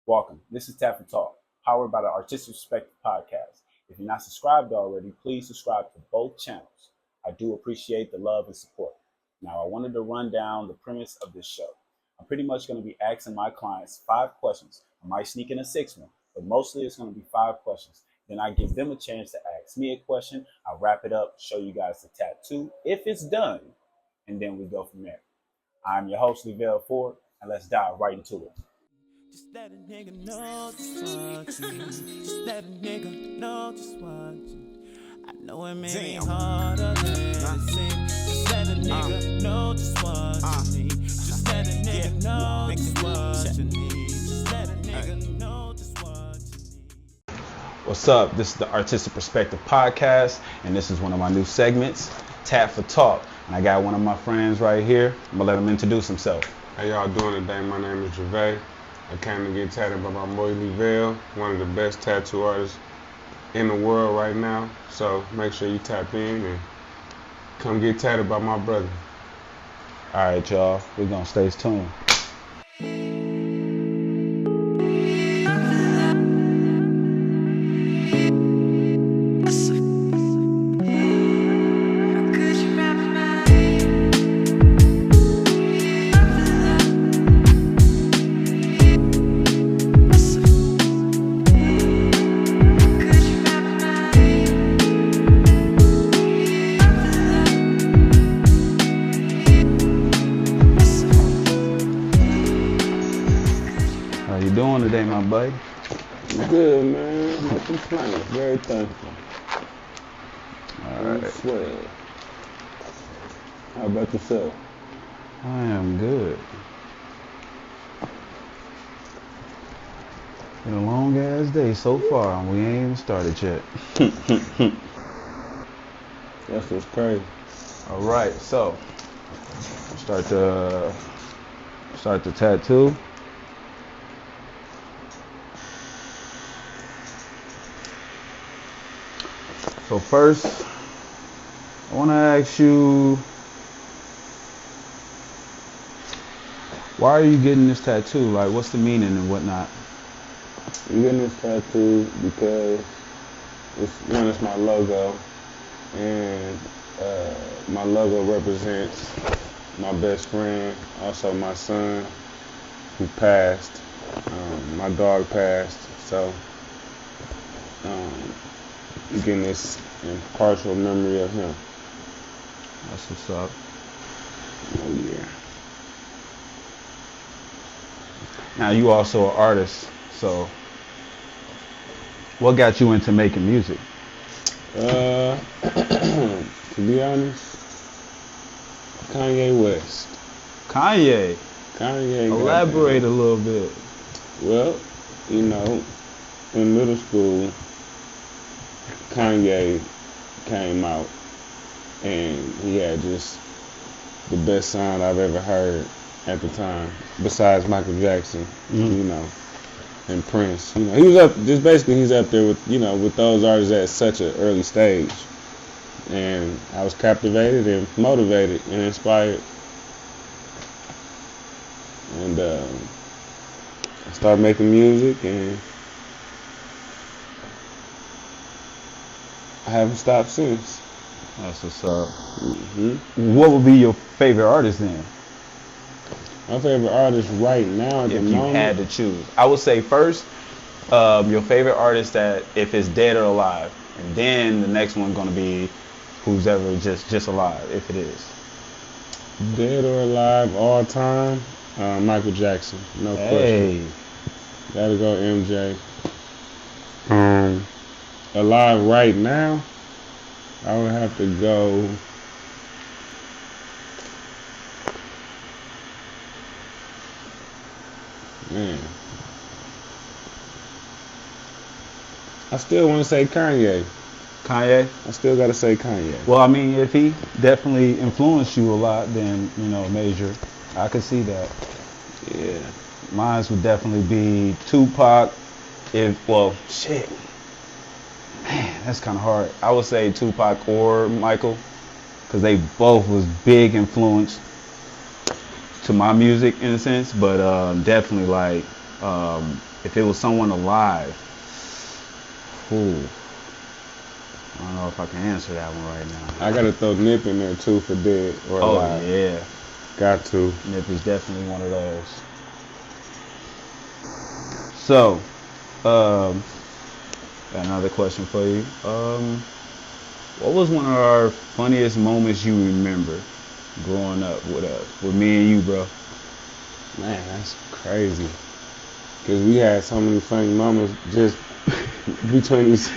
Welcome. This is Tatt4Talk, powered by the Artistic Perspective Podcast. If you're not subscribed already, please subscribe to both channels. I do appreciate the love and support. Now, I wanted to run down the premise of this show. I'm pretty much going to be asking my clients 5 questions. I might sneak in a 6th one, but mostly it's going to be 5 questions. Then I give them a chance to ask me a question. I wrap it up, show you guys the tattoo if it's done, and then we go from there. I'm your host, Lavelle Ford, and let's dive right into it. Just let a nigga know just watching. Just let a nigga know just watching. I know it may be harder than it seems. Just let a nigga know just watching me. Just let a nigga know just watching me. Just let a nigga know just watching me. What's up? This is the Artistic Perspective Podcast, and this is one of my new segments, Tatt4Talk. And I got one of my friends right here. I'm gonna let him introduce himself. How y'all doing today? My name is Javae. I came to get tatted by my boy Lavelle, one of the best tattoo artists in the world right now. So make sure you tap in and come get tatted by my brother. All right, y'all. We're gonna stay tuned. How you doing today, my buddy? Good, man. No complaints. Very thankful. All right. Swell. How about yourself? I am good. Been a long ass day so far, and we ain't even started yet. That's what's crazy. All right, so start the tattoo. So first, I want to ask you, why are you getting this tattoo? Like, what's the meaning and whatnot? I'm getting this tattoo because it's my logo, and my logo represents my best friend, also my son, who passed. My dog passed, so I'm getting this in partial memory of him. That's what's up. Oh yeah. Now, you also an artist, so what got you into making music? To be honest, Kanye West. Kanye. Elaborate a little bit. Well, you know, in middle school, Kanye came out, and he had just the best sound I've ever heard at the time, besides Michael Jackson, you know, and Prince. You know, he's up there with, you know, with those artists at such an early stage. And I was captivated and motivated and inspired. And I started making music, and I haven't stopped since. That's what's up. What would be your favorite artist then? My favorite artist right now at the moment. If you had to choose, I would say first, your favorite artist that if it's dead or alive, and then the next one gonna be who's ever just alive, if it is. Dead or alive, all time, Michael Jackson, no question. Gotta go MJ. Alive right now, I would have to go. Man, I still want to say Kanye. Kanye? I still got to say Kanye. Well, I mean, if he definitely influenced you a lot, then, you know, major. I could see that. Yeah. Mine would definitely be Tupac. Man, that's kind of hard. I would say Tupac or Michael, because they both was big influence to my music in a sense, but definitely like If it was someone alive, ooh, I don't know if I can answer that one right now. I gotta throw Nip in there too for dead or alive. Yeah, Got to. Nip is definitely one of those. So, got another question for you. What was one of our funniest moments you remember growing up with me and you, bro? Man, that's crazy. Cause we had so many funny moments just between these.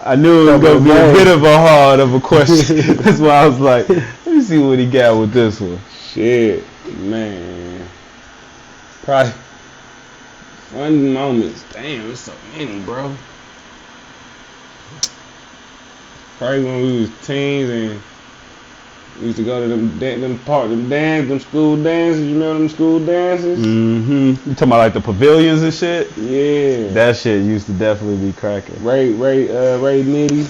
I knew it was gonna be a bit of a hard of a question. That's why I was like, let me see what he got with this one. Shit, man. Probably funny moments. Damn, there's so many, bro. Probably when we was teens and we used to go to them school dances. You remember them school dances? Mm-hmm. You talking about like the pavilions and shit? Yeah. That shit used to definitely be cracking. Ray Nitty.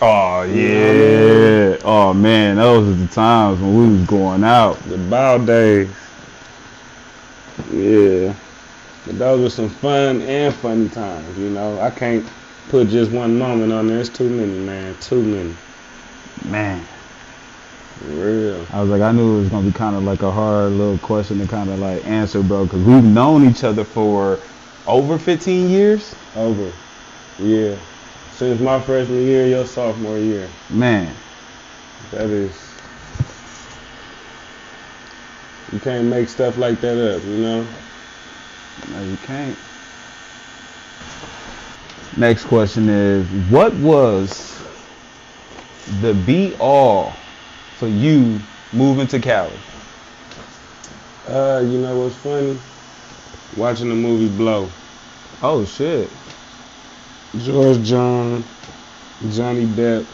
Oh yeah. Oh man, those are the times when we was going out. The bow days. Yeah. But those were some fun and funny times, you know. I can't put just one moment on there. It's too many, man. Too many. Man. For real. I was like, I knew it was gonna be kind of like a hard little question to kind of like answer, bro, because we've known each other for over 15 years. Over. Yeah. Since my freshman year, your sophomore year. Man. That is. You can't make stuff like that up, you know? No, you can't. Next question is, what was the be-all for you moving to Cali? You know what's funny? Watching the movie Blow. Oh shit. George Jones, Johnny Depp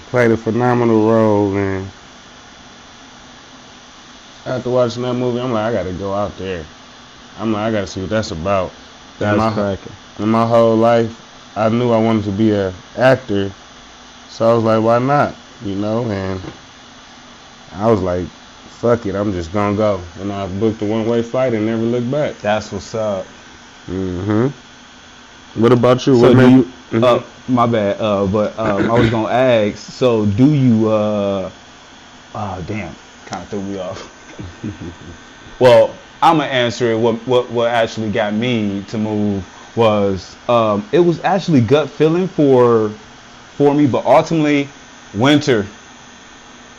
played a phenomenal role, man. After watching that movie, I'm like, I gotta go out there. I'm like, I gotta see what that's about. That's cracking. In my whole life, I knew I wanted to be an actor, so I was like, why not? You know, and I was like, fuck it, I'm just gonna go. And I booked a one-way flight and never looked back. That's what's up. Mm-hmm. What about you? So what do you, mm-hmm. my bad, but I was gonna ask, so do you, oh damn, kind of threw me off. Well, I'm gonna answer it. What actually got me to move was, it was actually gut feeling for me, but ultimately, winter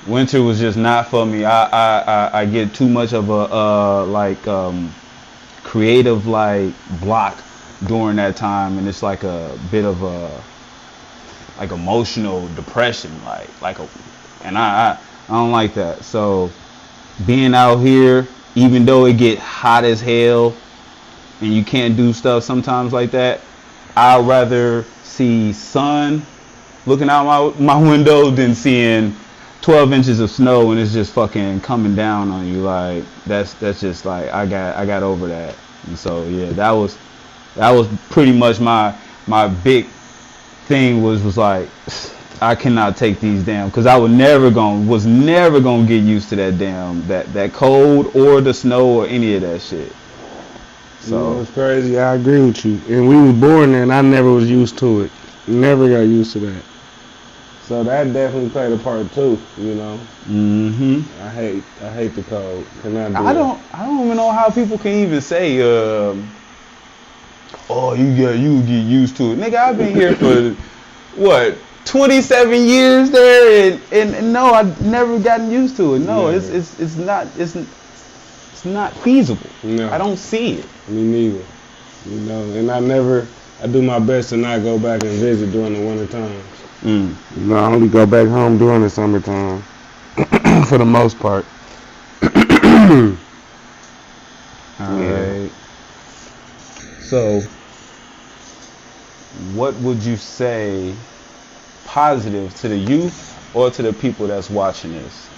was just not for me. I get too much of a creative like block during that time, and it's like a bit of a like emotional depression, and I don't like that. So being out here, even though it get hot as hell and you can't do stuff sometimes like that, I'd rather see sun looking out my window than seeing 12 inches of snow and it's just fucking coming down on you. Like that's just like I got over that. And so yeah, that was pretty much my big thing was like, I cannot take these damn, because I was never gonna get used to that damn that cold or the snow or any of that shit. So you know, it's crazy. I agree with you. And we was born there, and I never was used to it. Never got used to that. So that definitely played a part too. You know. Mm-hmm. I hate the cold. I don't even know how people can even say, oh, you get used to it, nigga. I've been here for what, 27 years there, and no, I've never gotten used to it. No, it's not feasible. No. I don't see it. Me neither. You know, and I do my best to not go back and visit during the winter times. You know, I only go back home during the summertime for the most part. All right. So, what would you say positive to the youth or to the people that's watching this?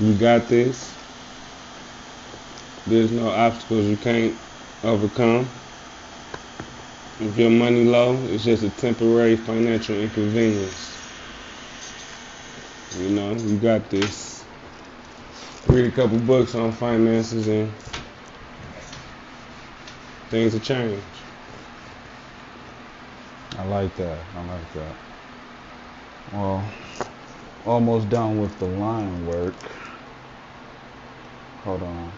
You got this. There's no obstacles you can't overcome. If your money low, it's just a temporary financial inconvenience. You know, you got this. Read a couple books on finances and things will change. I like that. Well, almost done with the line work. Hold on.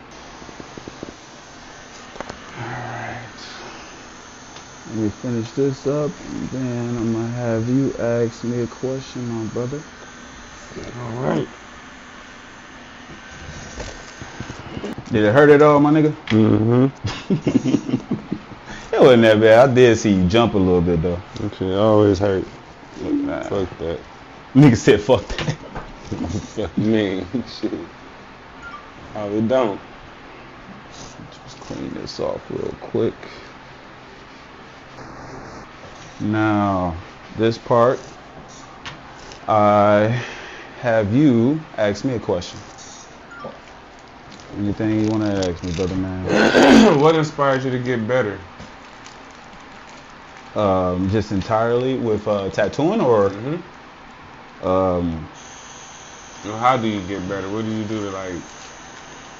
Alright. Let me finish this up, and then I'm gonna have you ask me a question, my brother. Alright. Did it hurt at all, my nigga? It wasn't that bad. I did see you jump a little bit, though. Okay, always hurt. Nah. Fuck that. Nigga said, fuck that. Fuck me. Shit. Oh, it don't. Just clean this off real quick. Now, this part, I have you ask me a question. Anything you want to ask me, brother, man? What inspired you to get better? Just entirely with tattooing, or? Well, how do you get better? What do you do to like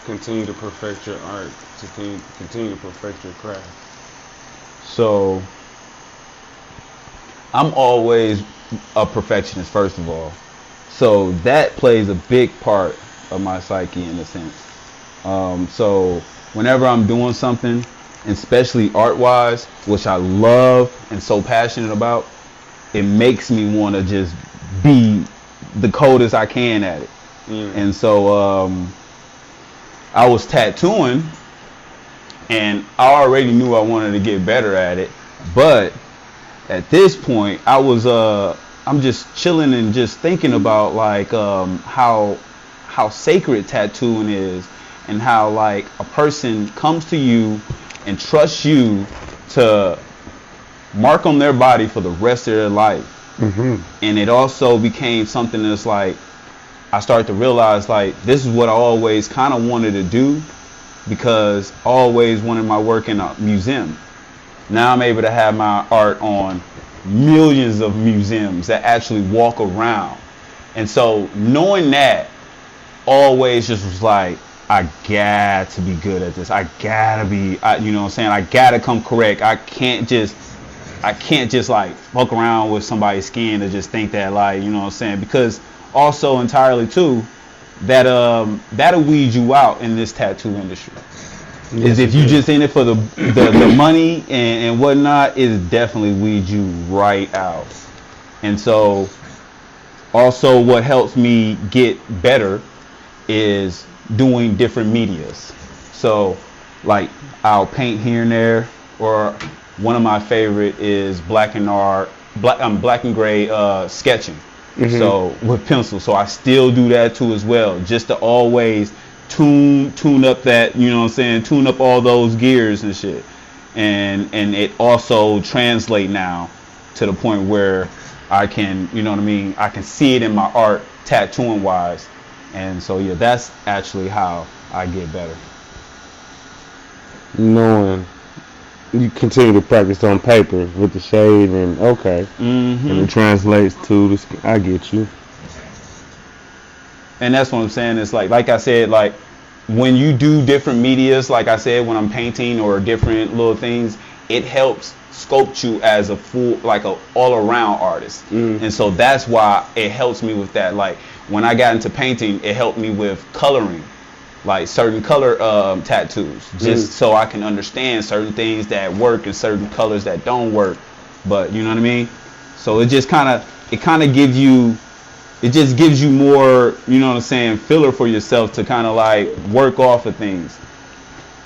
continue to perfect your art, to continue to perfect your craft? So, I'm always a perfectionist, first of all. So that plays a big part of my psyche in a sense. So whenever I'm doing something, especially art-wise, which I love and so passionate about, it makes me want to just be the coldest I can at it. And so I was tattooing, and I already knew I wanted to get better at it, but at this point I was I'm just chilling and just thinking about like how sacred tattooing is, and how like a person comes to you and trusts you to mark on their body for the rest of their life. And it also became something that's like, I started to realize like this is what I always kind of wanted to do, because I always wanted my work in a museum. Now I'm able to have my art on millions of museums that actually walk around. And so knowing that always just was like, I got to be good at this. I gotta be, you know what I'm saying? I gotta come correct. I can't just like fuck around with somebody's skin to just think that, like, you know what I'm saying? Because also entirely too, that'll weed you out in this tattoo industry. Is if you just in it for the money and whatnot, it definitely weed you right out. And so also what helps me get better is doing different medias. So like I'll paint here and there, or one of my favorite is black and gray sketching. So with pencil. So I still do that too as well, just to always tune up that, you know what I'm saying, tune up all those gears and shit. And it also translate now to the point where I can, you know what I mean, I can see it in my art tattooing wise. And so yeah, that's actually how I get better. Knowing you continue to practice on paper with the shade, and okay, and it translates to the. I get you. And that's what I'm saying. It's like I said, like when you do different medias, like I said, when I'm painting or different little things, it helps sculpt you as a full, like a all-around artist. And so that's why it helps me with that. Like when I got into painting, it helped me with coloring, like certain color tattoos, just so I can understand certain things that work and certain colors that don't work. But you know what I mean? So it just kind of gives you, it just gives you more, you know what I'm saying, filler for yourself to kind of like work off of things.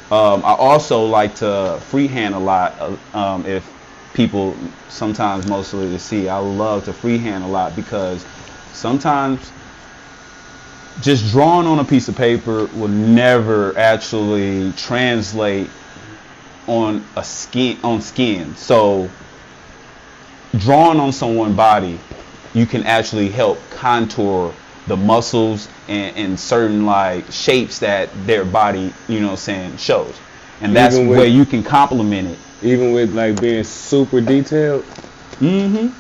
I also like to freehand a lot. If people sometimes mostly to see, I love to freehand a lot, because sometimes just drawing on a piece of paper will never actually translate on skin. So drawing on someone's body, you can actually help contour the muscles and certain like shapes that their body, you know what I'm saying, shows. And that's where you can complement it. Even with like being super detailed. The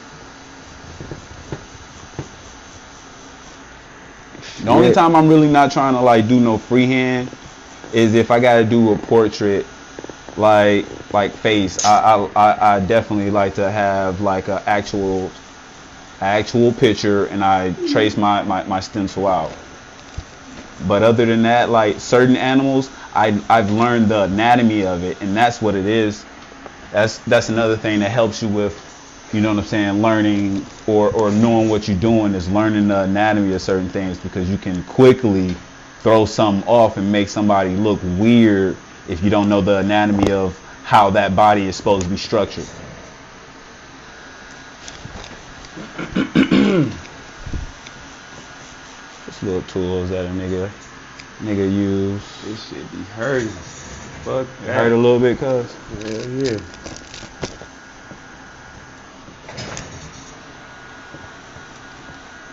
only time I'm really not trying to like do no freehand is if I gotta do a portrait like face. I definitely like to have like an actual picture, and I trace my stencil out. But other than that, like certain animals, I've learned the anatomy of it, and that's what it is. That's another thing that helps you with, you know what I'm saying, learning or knowing what you're doing is learning the anatomy of certain things, because you can quickly throw something off and make somebody look weird if you don't know the anatomy of how that body is supposed to be structured. This little tools that a nigga use. This shit be hurting. Fuck that. Hurt a little bit, cuz? Yeah.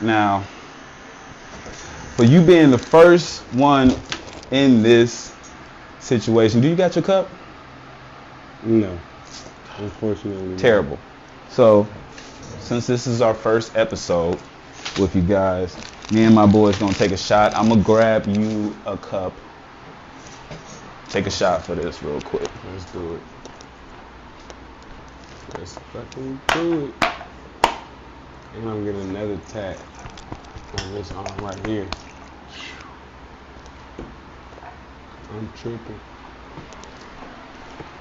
Now, for you being the first one in this situation, do you got your cup? No. Unfortunately. Terrible. So, since this is our first episode with you guys, me and my boys gonna take a shot. I'm gonna grab you a cup. Take a shot for this real quick. Let's do it. Let's fucking do it. And I'm getting another tat on this arm right here. I'm tripping.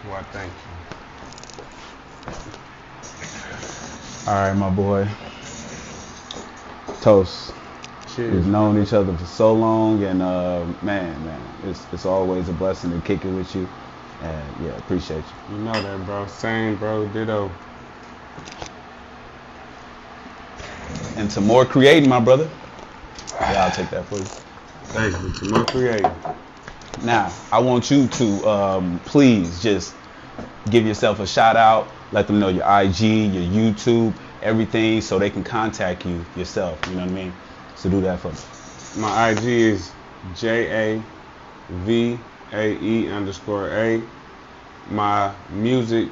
Why, thank you. All right, my boy. Toast. Cheers. We've known each other for so long, and man, it's always a blessing to kick it with you. And yeah, appreciate you. You know that, bro. Same, bro. Ditto. And to more creating, my brother. Yeah, I'll take that for you. Thank you. To more creating. Now, I want you to please just give yourself a shout out. Let them know your IG, your YouTube, everything, so they can contact you yourself. You know what I mean? So do that for me. My IG is JAVAE_A. My music,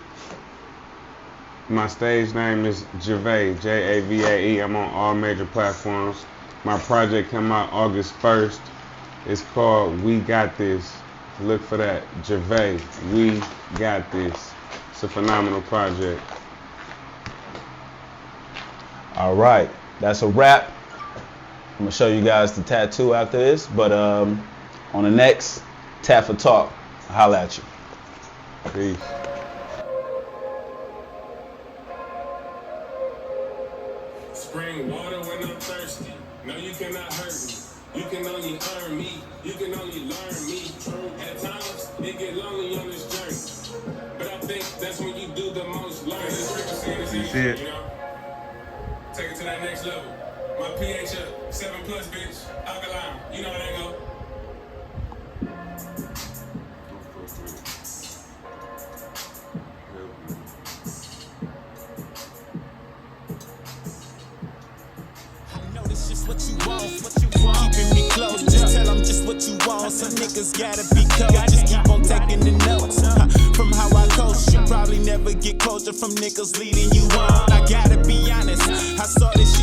my stage name is Javae, Javae. I'm on all major platforms. My project came out August 1st. It's called We Got This. Look for that. Javae, We Got This. It's a phenomenal project. All right, that's a wrap. I'm gonna show you guys the tattoo after this, but on the next Tatt4Talk, I'll holla at you. Peace. Spring water when I'm thirsty. No, you cannot hurt me. You can only earn me. You can only learn me. At times, it get lonely on this journey. But I think that's when you do the most learning. You see it? You know? Take it to that next level. My pH up, 7+, bitch. Alkaline. You know how that go. What you want, keeping me close, just tell them just what you want. Some niggas gotta be cold, just keep on taking the notes. From how I coach, you probably never get closure from niggas leading you on. I gotta be honest, I saw this shit